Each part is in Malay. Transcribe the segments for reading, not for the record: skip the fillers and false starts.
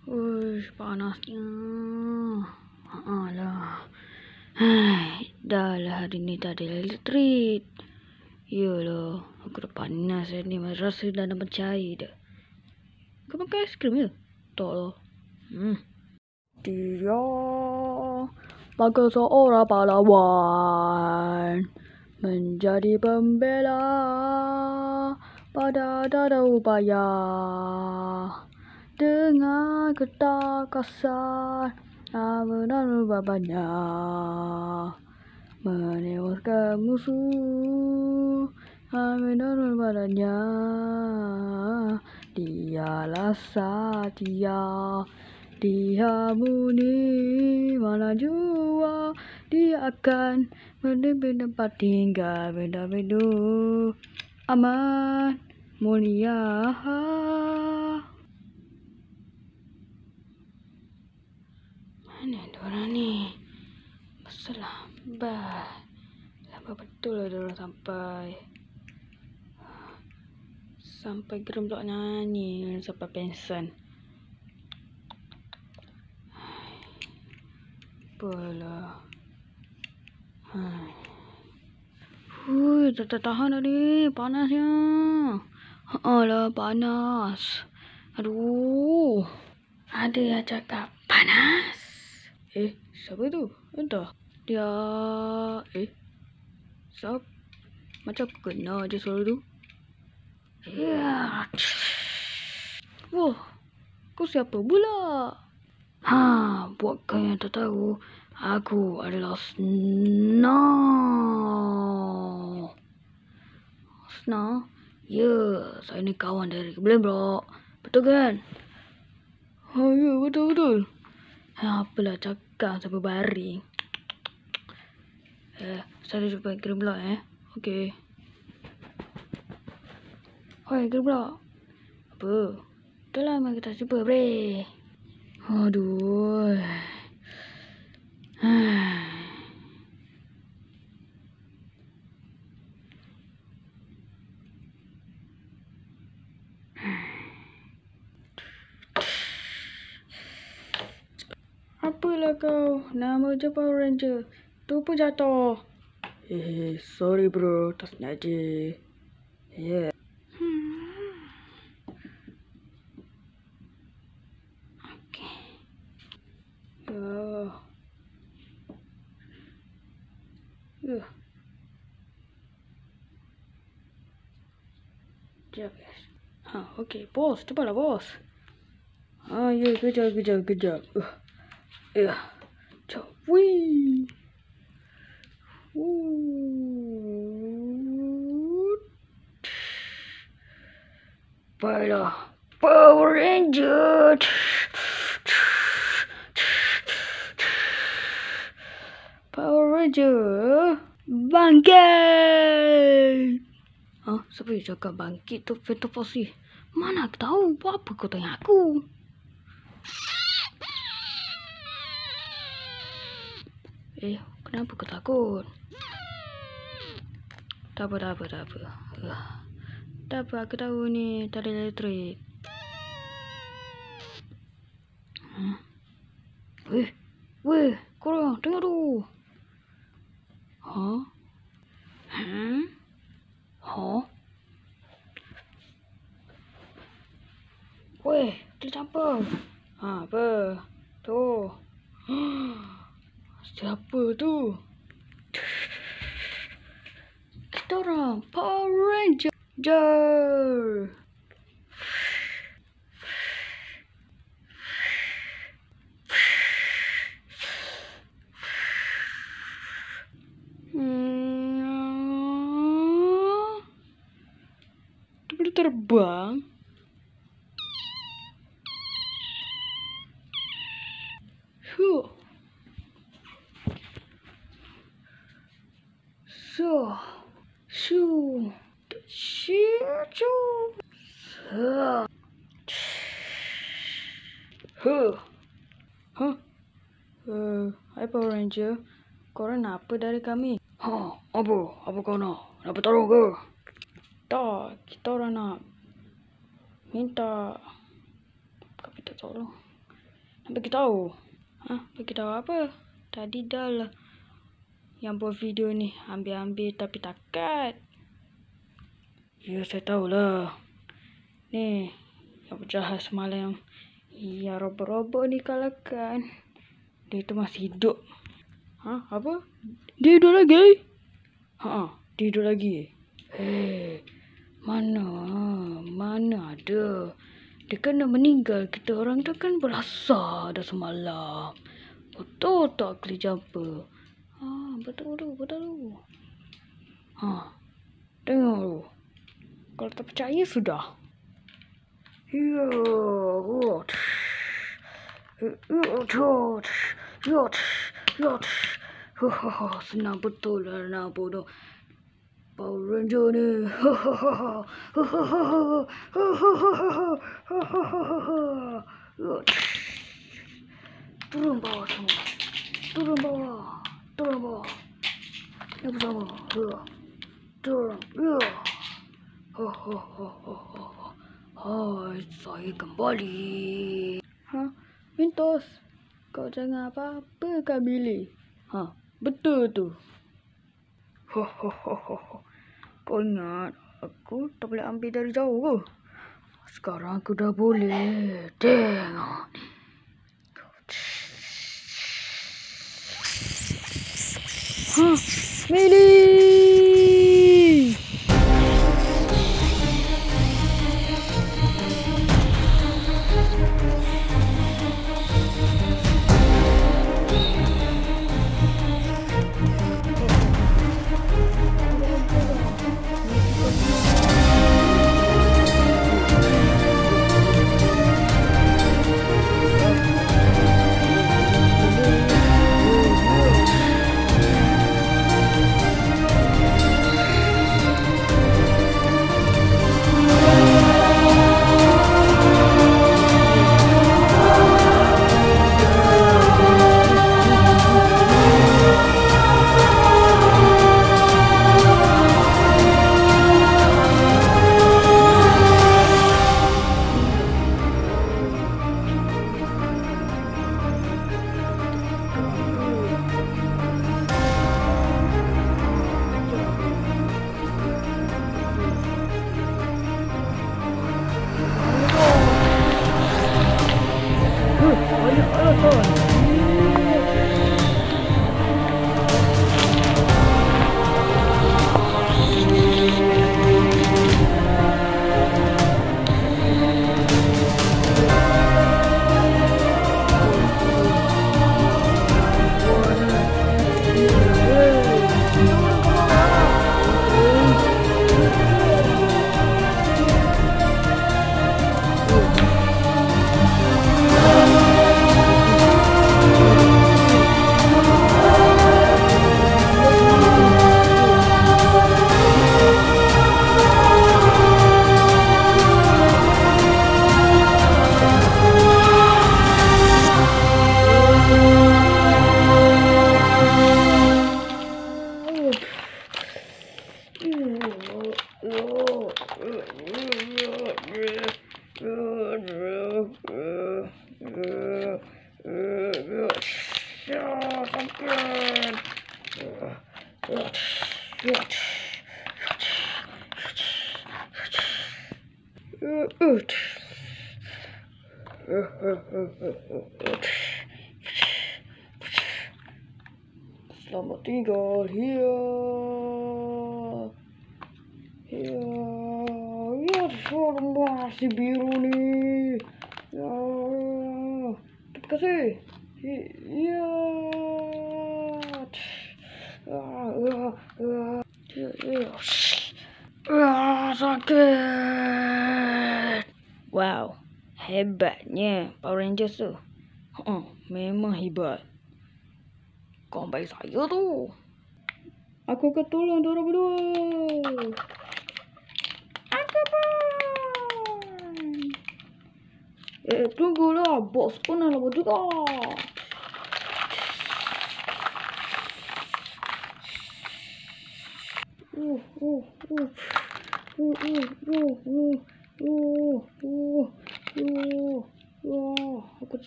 Uish, panasnya. Alah. Dah lah hari ni tak ada elektrik. Yalah, aku dah panas ni. Rasa dah nak mencair dah. Kau makan aiskrim ke? Tak lah. Dia bagai seorang pahlawan menjadi pembela pada dada upaya dengan ketakasan dan babanya menewaskan musuh dan badannya. Dialah Satya, dia murni mana jua, dia akan tempat tinggal benda-benda aman mulia. Mana diorang ni? Lambat. Lambat betul lah diorang sampai geram pula nyanyi sampai pensan. Apalah. Hui, tak tahan dah ni. Panasnya. Alah, panas. Aduh. Ada yang cakap panas. Siapa tu? Entah. Dia... siapa? Macam aku kenal je suara tu. Ya. Wah, kau siapa pula? Buat kau yang tak tahu, aku adalah Snow. Snow? Ya, saya ni kawan dari Blembrock. Betul kan? Ya, betul. Apalah cakap sampai baring. Saya jumpa Blembrock Okey. Hoi, Blembrock. Apa? Dah lama kita jumpa, bre. Aduh. Apalah kau? Nama je Power Ranger. Tu pun jatuh. Sorry bro, tak sengaja. Yeah. Okay. Sekejap guys. Okay, bos. Cepatlah bos. Ya, kejap. Jap. Wih. Baiklah. Power Ranger. Power Ranger. Bangkit. Siapa yang cakap bangkit tu Phantom Force? Mana aku tahu. Buat apa kau tanya aku? Kenapa kau takut? Tak apa. Tak apa, aku tahu ni tak ada elektrik. Weh, korang tengok tu. Weh, tercampur. Apa? Tu. Siapa tu? Kita orang Power Ranger. Tu boleh terbang. Hai Power Ranger, korang nak apa dari kami? Apa kau nak? Nak bertarung ke? Tak, kita orang nak minta Kita tolong. Nak bagi tahu. Bagi tahu apa? Tadi dah lah yang buat video ni ambil tapi takat. Ya, saya tahulah. Ni yang berjahat semalam. Ya, robot-robot ni kalahkan. Dia tu masih hidup. Apa? Dia hidup lagi? Dia hidup lagi. Mana ada. Dia kena meninggal. Kita orang tu kan berasa dah semalam. Betul tak kali jumper? Betul tu. Tengok tu. Kalau tak percaya sudah. Ya. Senang betul lah nak bodoh. Power Ranger ni. Turun bawah semua. Turun bawah. Yang bersama. Turun. Hai, saya kembali. Mintos. Kau jangan apa-apa kau Billy. Betul tu. Kau ingat aku tak boleh ambil dari jauh ke? Sekarang aku dah boleh. Tengok. Melee! Selamat tinggal. Ya, semua si biru ni. Ya, terima kasih. Ya. Sakit. Wow, hebatnya Power Rangers tu. Memang hebat. Kau baik saya tu. Aku akan tolong diorang berdua. Aku pun. Tunggulah. Bos pun nak buat juga.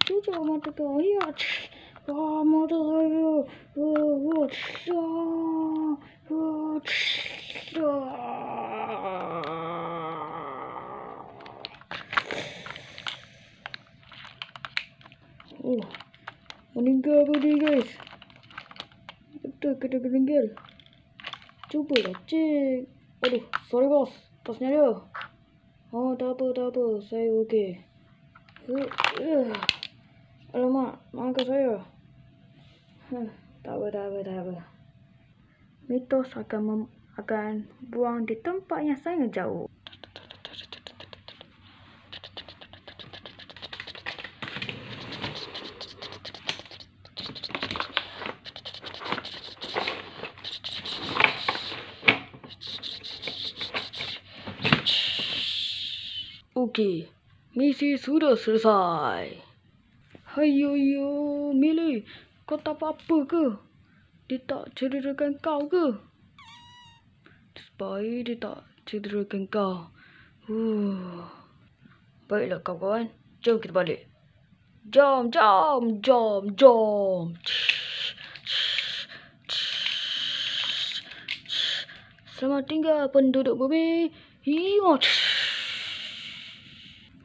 tutup mata kau. Ya. Mata saya. Meninggal apa dia, guys? Betul kena meninggal. Cubalah cek. Aduh, sorry bos. Tasnya dia. Oh, tak apa. Saya okey. Alamak, maafkan saya. Tak apa. Mitos akan buang di tempat yang sangat jauh. Okey, misi sudah selesai. Hayo, Mili, kau tak apa-apa ke? Dia tak cederakan kau ke? Supaya dia tak cederakan kau. Baiklah kawan-kawan, jom kita balik. Jom. Selamat tinggal penduduk bumi. Hiyo.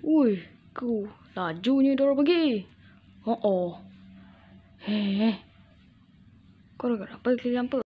Ui, ku lajunya dorang pergi. Kau nak apa kali apa?